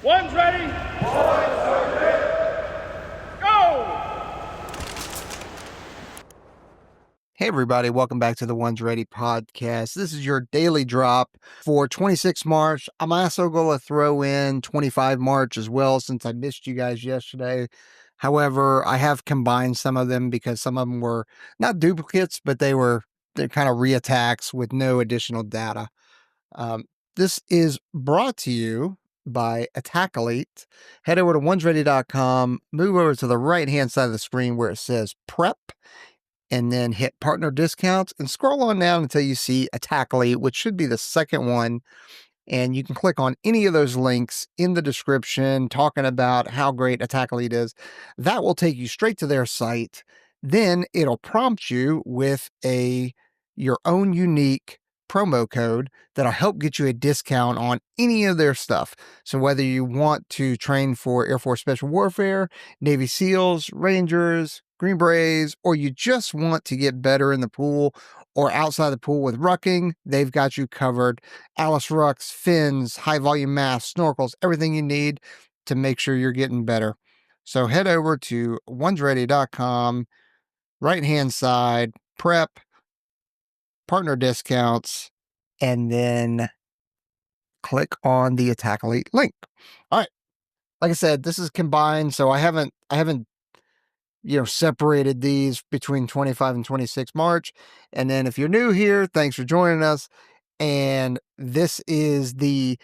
One's ready. One's ready. Go! Hey everybody, welcome back to the One's Ready podcast. This is your daily drop for 26 March. I'm also going to throw in 25 March as well since I missed you guys yesterday. However, I have combined some of them because some of them were not duplicates, but they're kind of reattacks with no additional data. This is brought to you by Attack Elite. Head over to onesready.com, move over to the right-hand side of the screen where it says Prep, and then hit Partner Discounts, and scroll on down until you see Attack Elite, which should be the second one. And you can click on any of those links in the description talking about how great Attack Elite is. That will take you straight to their site. Then it'll prompt you with your own unique promo code that'll help get you a discount on any of their stuff. So whether you want to train for Air Force Special Warfare, Navy SEALs, Rangers, Green Berets, or you just want to get better in the pool or outside the pool with rucking, they've got you covered. Alice rucks, fins, high volume masks, snorkels, everything you need to make sure you're getting better. So head over to onesready.com, right-hand side, prep, partner discounts, and then click on the Attack Elite link. All right. Like I said, this is combined, so I haven't separated these between 25 and 26 March. And then if you're new here, thanks for joining us. And this is the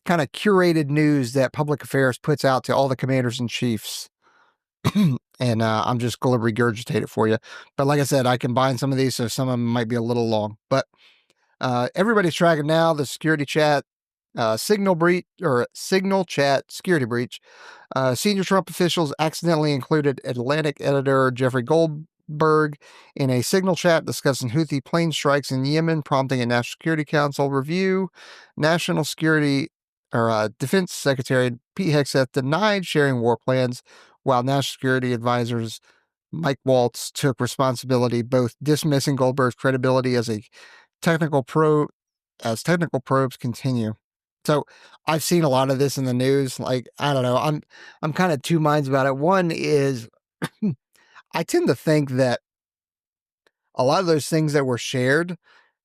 kind of curated news that Public Affairs puts out to all the commanders and chiefs. And I'm just going to regurgitate it for you. But like I said, I combined some of these, so some of them might be a little long. But everybody's tracking now the security chat, signal chat security breach. Senior Trump officials accidentally included Atlantic editor Jeffrey Goldberg in a signal chat discussing Houthi plane strikes in Yemen, prompting a National Security Council review. National Security Defense Secretary Pete Hegseth denied sharing war plans, while National Security advisors Mike Waltz took responsibility, both dismissing Goldberg's credibility as technical probes continue. So I've seen a lot of this in the news. Like, I don't know, I'm kind of two minds about it. One is I tend to think that a lot of those things that were shared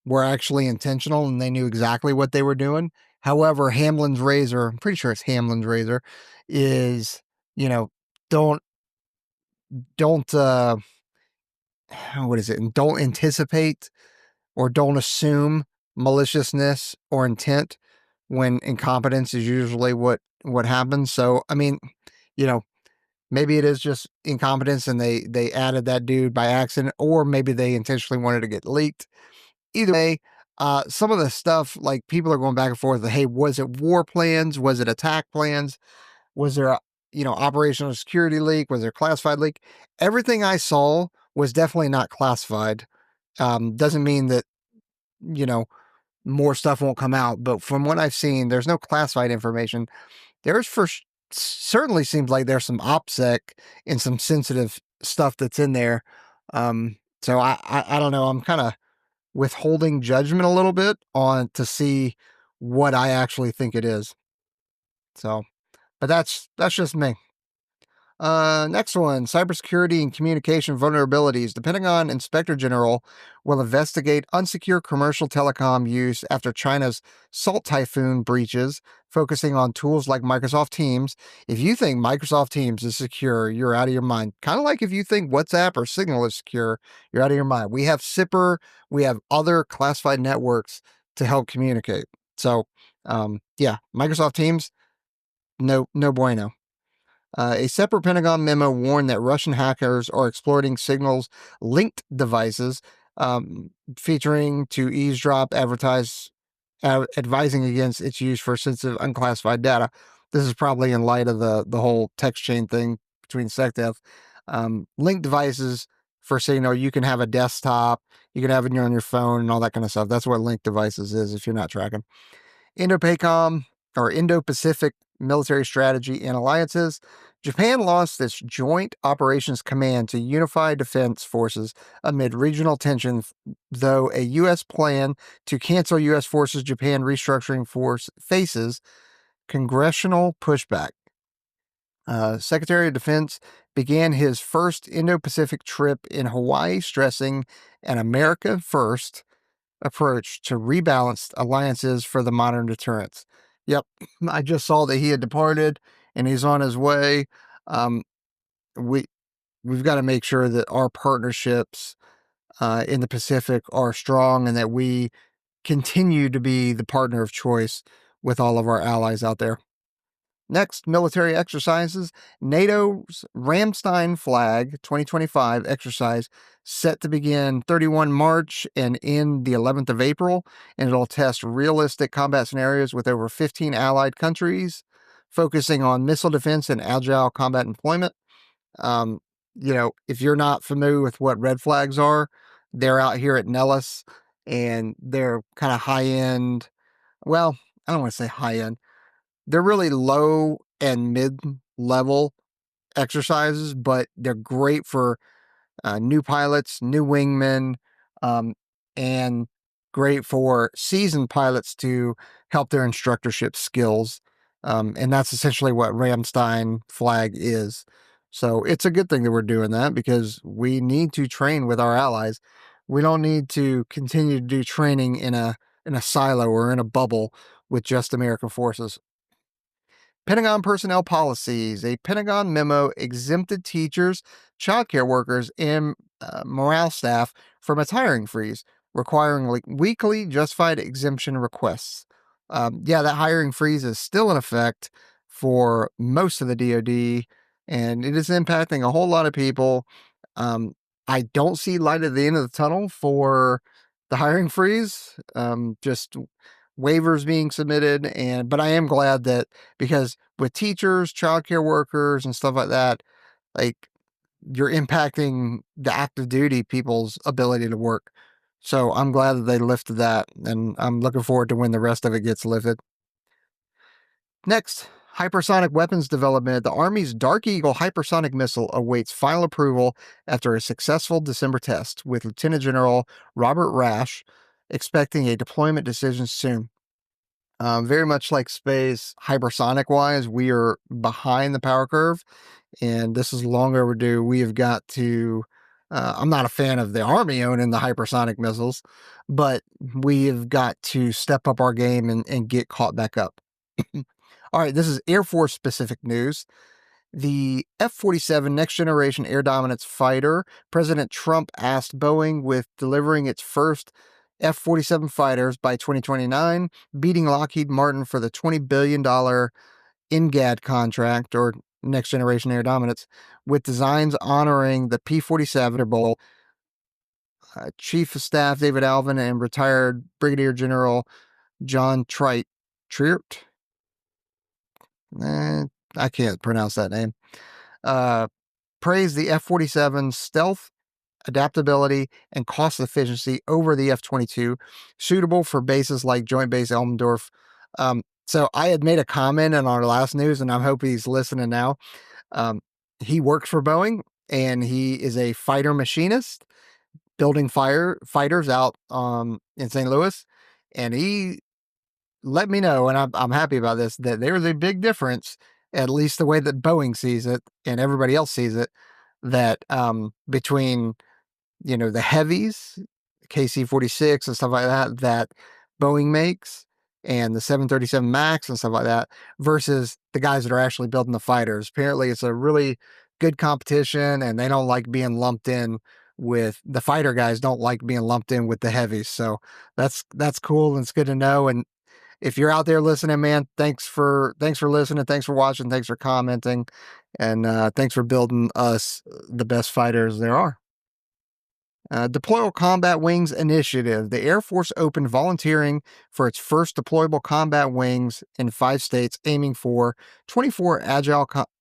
were actually intentional and they knew exactly what they were doing. However, Hamlin's razor, I'm pretty sure it's Hamlin's razor, is, don't what is it? Don't anticipate or don't assume maliciousness or intent when incompetence is usually what happens. So, I mean, maybe it is just incompetence and they added that dude by accident, or maybe they intentionally wanted to get leaked. Either way, some of the stuff, like, people are going back and forth. Hey, was it war plans? Was it attack plans? Was there a, operational security leak? Was there a classified leak? Everything I saw was definitely not classified. Doesn't mean that, more stuff won't come out, but from what I've seen, there's no classified information. Certainly seems like there's some OPSEC and some sensitive stuff that's in there. So I don't know. I'm kind of withholding judgment a little bit on to see what I actually think it is. So, but that's just me. Next one, cybersecurity and communication vulnerabilities. The Pentagon Inspector General will investigate unsecure commercial telecom use after China's Salt Typhoon breaches, focusing on tools like Microsoft Teams. If you think Microsoft Teams is secure, you're out of your mind. Kind of like if you think WhatsApp or Signal is secure, you're out of your mind. We have SIPR, we have other classified networks to help communicate. So, yeah, Microsoft Teams, no bueno. A separate Pentagon memo warned that Russian hackers are exploiting Signal's linked devices, featuring to eavesdrop, advising against its use for sensitive, unclassified data. This is probably in light of the whole text chain thing between SecDef. Linked devices for Signal, you can have a desktop, you can have it on your phone, and all that kind of stuff. That's what linked devices is, if you're not tracking. Indo-Pacific military strategy and alliances. Japan lost its Joint Operations Command to Unified Defense Forces amid regional tension, though a U.S. plan to cancel U.S. forces Japan restructuring force faces congressional pushback. Secretary of Defense began his first Indo-Pacific trip in Hawaii, stressing an America first approach to rebalanced alliances for the modern deterrence. Yep, I just saw that he had departed and he's on his way. We've got to make sure that our partnerships in the Pacific are strong and that we continue to be the partner of choice with all of our allies out there. Next, military exercises. NATO's Ramstein Flag 2025 exercise set to begin 31 March and end the 11th of April, and it'll test realistic combat scenarios with over 15 allied countries, focusing on missile defense and agile combat employment. If you're not familiar with what red flags are, they're out here at Nellis, and they're kind of high end. Well, I don't want to say high end. They're really low and mid level exercises, but they're great for new pilots, new wingmen, and great for seasoned pilots to help their instructorship skills. And that's essentially what Ramstein Flag is. So it's a good thing that we're doing that because we need to train with our allies. We don't need to continue to do training in a silo or in a bubble with just American forces. Pentagon personnel policies. A Pentagon memo exempted teachers, childcare workers, and morale staff from its hiring freeze, requiring weekly justified exemption requests. That hiring freeze is still in effect for most of the DoD, and it is impacting a whole lot of people. I don't see light at the end of the tunnel for the hiring freeze. Just waivers being submitted, but I am glad that because with teachers, childcare workers, and stuff like that, like you're impacting the active duty people's ability to work. So I'm glad that they lifted that, and I'm looking forward to when the rest of it gets lifted. Next, hypersonic weapons development. The Army's Dark Eagle hypersonic missile awaits final approval after a successful December test, with Lieutenant General Robert Rash expecting a deployment decision soon. Very much like space, hypersonic wise, we are behind the power curve, and this is long overdue. We have got to. I'm not a fan of the Army owning the hypersonic missiles, but we have got to step up our game and get caught back up. All right, this is Air Force specific news. The F-47 Next Generation Air Dominance Fighter, President Trump asked Boeing with delivering its first F-47 fighters by 2029, beating Lockheed Martin for the $20 billion NGAD contract, or Next Generation Air Dominance, with designs honoring the P-47 Bowl. Chief of Staff David Alvin and retired Brigadier General John Triert. I can't pronounce that name. Praised the F-47's stealth, adaptability, and cost efficiency over the F-22, suitable for bases like Joint Base Elmendorf. So I had made a comment in our last news, and I hope he's listening now. He works for Boeing, and he is a fighter machinist building fighters out in St. Louis, and he let me know, and I'm happy about this, that there's a big difference, at least the way that Boeing sees it and everybody else sees it, that between the heavies, KC-46 and stuff like that Boeing makes, and the 737 MAX and stuff like that, versus the guys that are actually building the fighters. Apparently, it's a really good competition, and they don't like being lumped in with the fighter guys. Don't like being lumped in with the heavies. So that's cool, and it's good to know. And if you're out there listening, man, thanks for listening, thanks for watching, thanks for commenting, and thanks for building us the best fighters there are. Deployable Combat Wings Initiative. The Air Force opened volunteering for its first deployable combat wings in 5 states, aiming for 24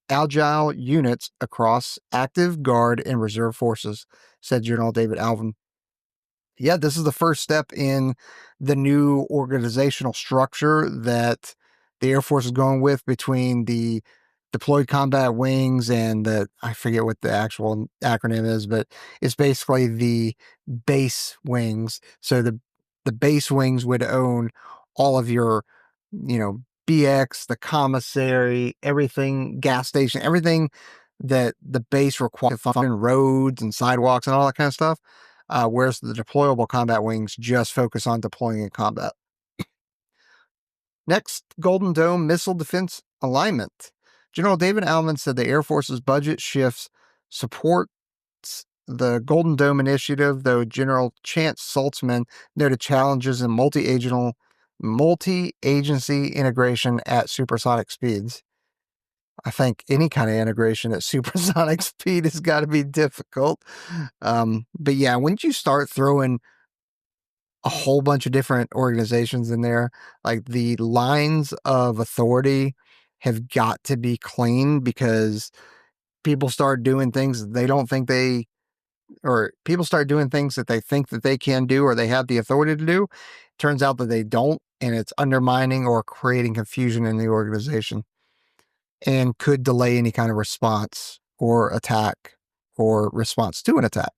agile units across active, guard, and reserve forces, said General David Alvin. Yeah, this is the first step in the new organizational structure that the Air Force is going with between the deployed combat wings and I forget what the actual acronym is, but it's basically the base wings. So the base wings would own all of your, BX, the commissary, everything, gas station, everything that the base requires, roads and sidewalks and all that kind of stuff. Whereas the deployable combat wings just focus on deploying in combat. Next, Golden Dome Missile Defense Alignment. General David Alman said the Air Force's budget shifts supports the Golden Dome initiative, though General Chance Saltzman noted challenges in multi-agency integration at supersonic speeds. I think any kind of integration at supersonic speed has got to be difficult. But yeah, when you start throwing a whole bunch of different organizations in there, like the lines of authority have got to be clean, because people start doing things they don't think or people start doing things that they think that they can do or they have the authority to do. Turns out that they don't, and it's undermining or creating confusion in the organization and could delay any kind of response or attack or response to an attack.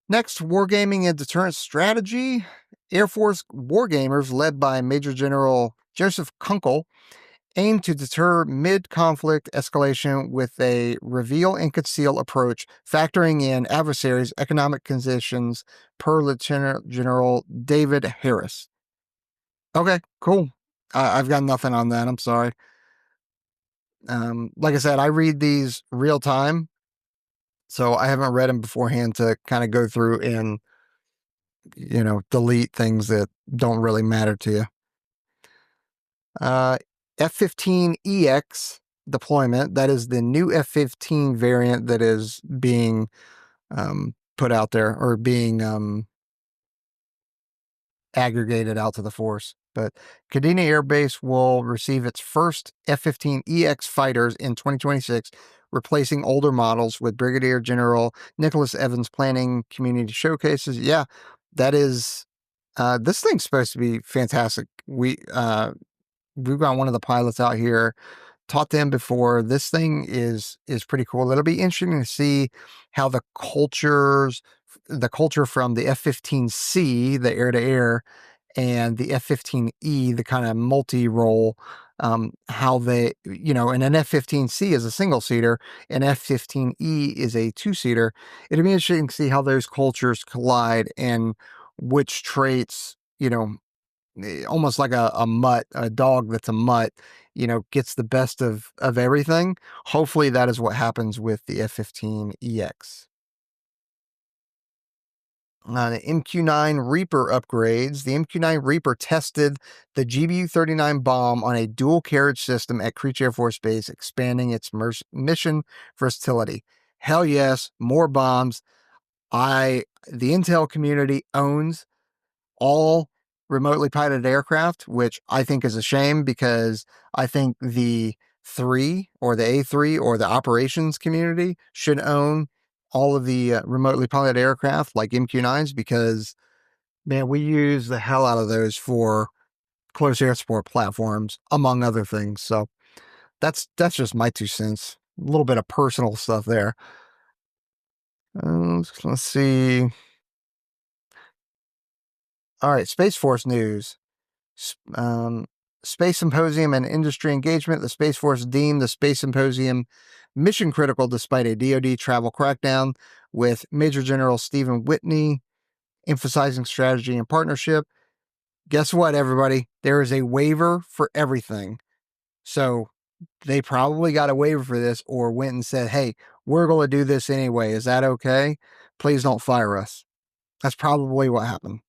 Next, wargaming and deterrence strategy. Air Force wargamers led by Major General Joseph Kunkel aim to deter mid-conflict escalation with a reveal and conceal approach, factoring in adversaries' economic conditions, per Lieutenant General David Harris. Okay, cool. I've got nothing on that. I'm sorry. Like I said, I read these real time, so I haven't read them beforehand to kind of go through and, delete things that don't really matter to you. F-15EX Deployment. That is the new F-15 variant that is being put out there, or being aggregated out to the force. But Kadena Air Base will receive its first F-15EX fighters in 2026, replacing older models, with Brigadier General Nicholas Evans planning community showcases. Yeah, that is, this thing's supposed to be fantastic. We've got one of the pilots out here, taught them before. This thing is pretty cool. It'll be interesting to see how the culture from the F-15C, the air-to-air, and the F-15E, the kind of multi-role, how they, and an F-15C is a single-seater, and F-15E is a two-seater. It'll be interesting to see how those cultures collide and which traits, almost like a mutt, a dog that's a mutt, gets the best of everything. Hopefully that is what happens with the F-15EX. The MQ-9 Reaper upgrades. The MQ-9 Reaper tested the GBU-39 bomb on a dual carriage system at Creech Air Force Base, expanding its mission versatility. Hell yes, more bombs. The intel community owns all remotely piloted aircraft, which I think is a shame, because I think the A3 or the operations community should own all of the remotely piloted aircraft like MQ-9s, because, man, we use the hell out of those for close air support platforms, among other things. So that's just my 2 cents. A little bit of personal stuff there. Let's see. All right, Space Force news. Space Symposium and Industry Engagement. The Space Force deemed the Space Symposium mission critical despite a DoD travel crackdown, with Major General Stephen Whitney emphasizing strategy and partnership. Guess what, everybody? There is a waiver for everything. So they probably got a waiver for this, or went and said, hey, we're going to do this anyway. Is that okay? Please don't fire us. That's probably what happened.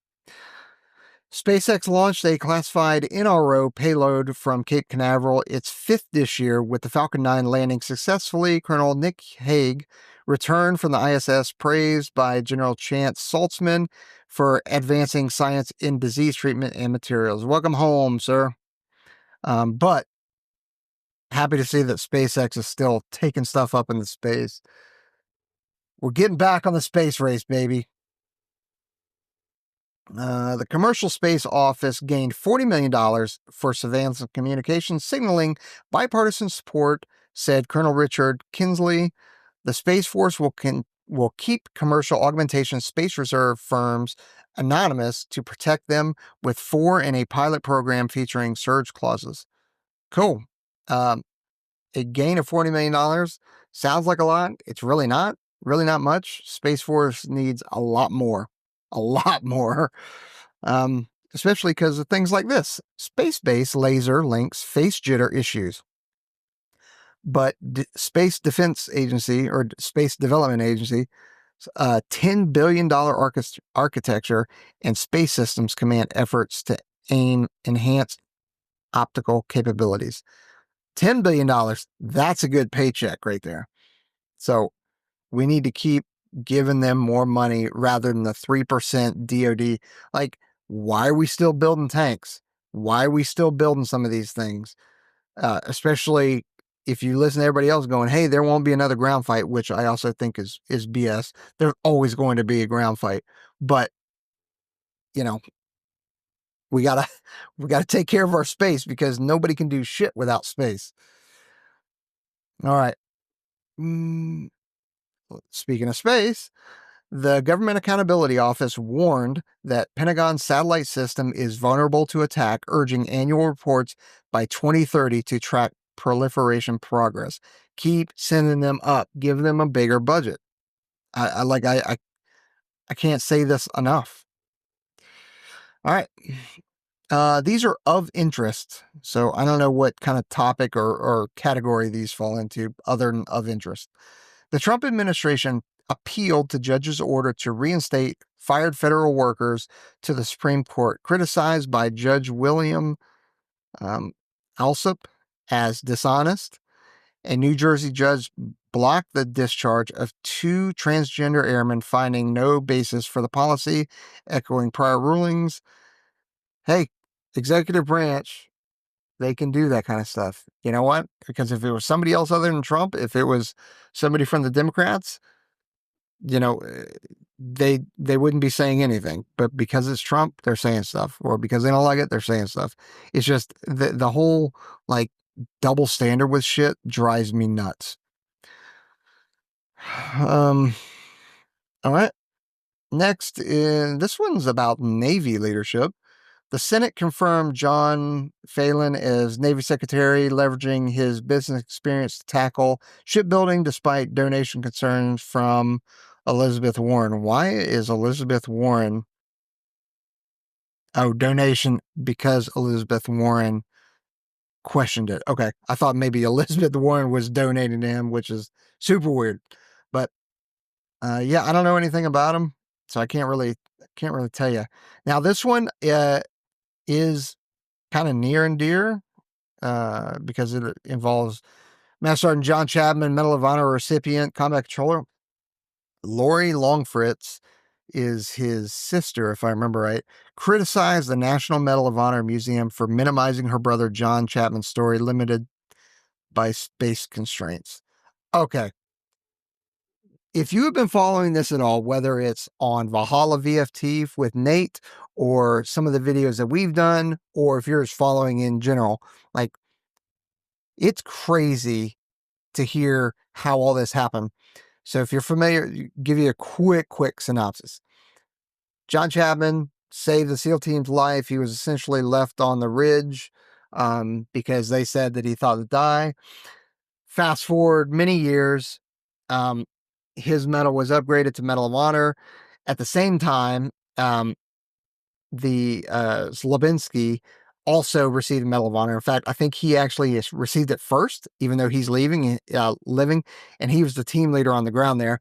SpaceX launched a classified NRO payload from Cape Canaveral, its 5th this year, with the Falcon 9 landing successfully. Colonel Nick Hague returned from the ISS, praised by General Chance Saltzman for advancing science in disease treatment and materials. Welcome home, sir. But happy to see that SpaceX is still taking stuff up into space. We're getting back on the space race, baby. The Commercial Space Office gained $40 million for surveillance and communications, signaling bipartisan support, said Colonel Richard Kinsley. The Space Force will will keep commercial augmentation space reserve firms anonymous to protect them with 4 in a pilot program featuring surge clauses. Cool. A gain of $40 million sounds like a lot. It's really not much. Space Force needs a lot more, especially because of things like this. Space-based laser links face jitter issues. But Space Defense Agency or Space Development Agency, $10 billion architecture and Space Systems Command efforts to aim enhanced optical capabilities. $10 billion, that's a good paycheck right there. So we need to keep giving them more money rather than the 3% DOD. Like, why are we still building tanks? Why are we still building some of these things? Especially if you listen to everybody else going, hey, there won't be another ground fight, which I also think is BS. There's always going to be a ground fight. But, you know, we gotta take care of our space because nobody can do shit without space. All right. Speaking of space, the Government Accountability Office warned that Pentagon's satellite system is vulnerable to attack, urging annual reports by 2030 to track proliferation progress. Keep sending them up. Give them a bigger budget. I can't say this enough. All right. These are of interest. So I don't know what kind of topic or category these fall into other than of interest. The Trump administration appealed to judge's order to reinstate fired federal workers to the Supreme Court, criticized by Judge William Alsop as dishonest. A New Jersey judge blocked the discharge of 2 transgender airmen, finding no basis for the policy, echoing prior rulings. Hey, executive branch, they can do that kind of stuff. You know what? Because if it was somebody else other than Trump, if it was somebody from the Democrats, you know, they wouldn't be saying anything. But because it's Trump, they're saying stuff. Or because they don't like it, they're saying stuff. It's just the whole like double standard with shit drives me nuts. All right. Next, this one's about Navy leadership. The Senate confirmed John Phelan as Navy Secretary, leveraging his business experience to tackle shipbuilding despite donation concerns from Elizabeth Warren. Why is Elizabeth Warren? Oh, donation because Elizabeth Warren questioned it. Okay. I thought maybe Elizabeth Warren was donating to him, which is super weird. But yeah, I don't know anything about him, so I can't really tell you. Now, this one is kind of near and dear because it involves Master Sergeant John Chapman, Medal of Honor recipient, combat controller. Lori Longfritz is his sister, if I remember right, criticized the National Medal of Honor Museum for minimizing her brother John Chapman's story limited by space constraints. Okay. If you have been following this at all, whether it's on Valhalla VFT with Nate or some of the videos that we've done, or if you're just following in general, like, it's crazy to hear how all this happened. So if you're familiar, give you a quick synopsis. John Chapman saved the SEAL team's life. He was essentially left on the ridge because they said that he thought to die. Fast forward many years, his medal was upgraded to Medal of Honor. At the same time, the Slabinski also received the Medal of Honor. In fact, I think he actually received it first, even though he's living, and he was the team leader on the ground there.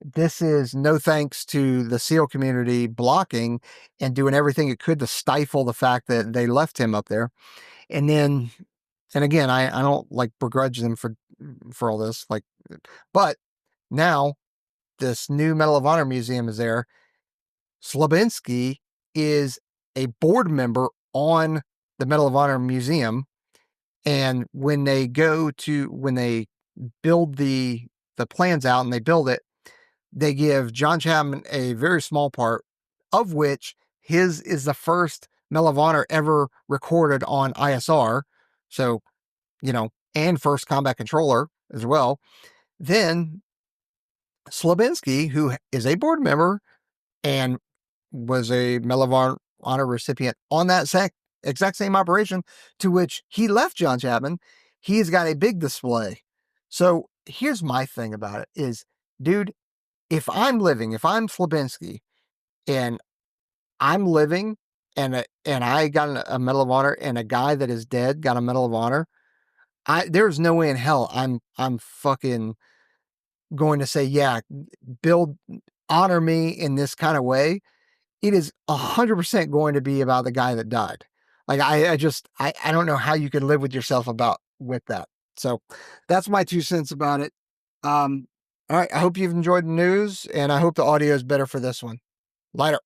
This is no thanks to the SEAL community blocking and doing everything it could to stifle the fact that they left him up there. And then, and again, I don't like begrudge them for all this, like, but now this new Medal of Honor museum is there. Slabinski is a board member on the Medal of Honor Museum. And when they build the plans out and they build it, they give John Chapman a very small part, of which his is the first Medal of Honor ever recorded on ISR. So, and first combat controller as well. Then Slabinski, who is a board member and was a Medal of Honor recipient on that exact same operation to which he left John Chapman, he's got a big display. So here's my thing about it is, dude, if I'm Slabinski and I'm living and I got a Medal of Honor and a guy that is dead got a Medal of Honor, there's no way in hell I'm fucking going to say, yeah, honor me in this kind of way. It is 100% going to be about the guy that died. Like I don't know how you could live with yourself with that. So that's my 2 cents about it. All right. I hope you've enjoyed the news and I hope the audio is better for this one. Later.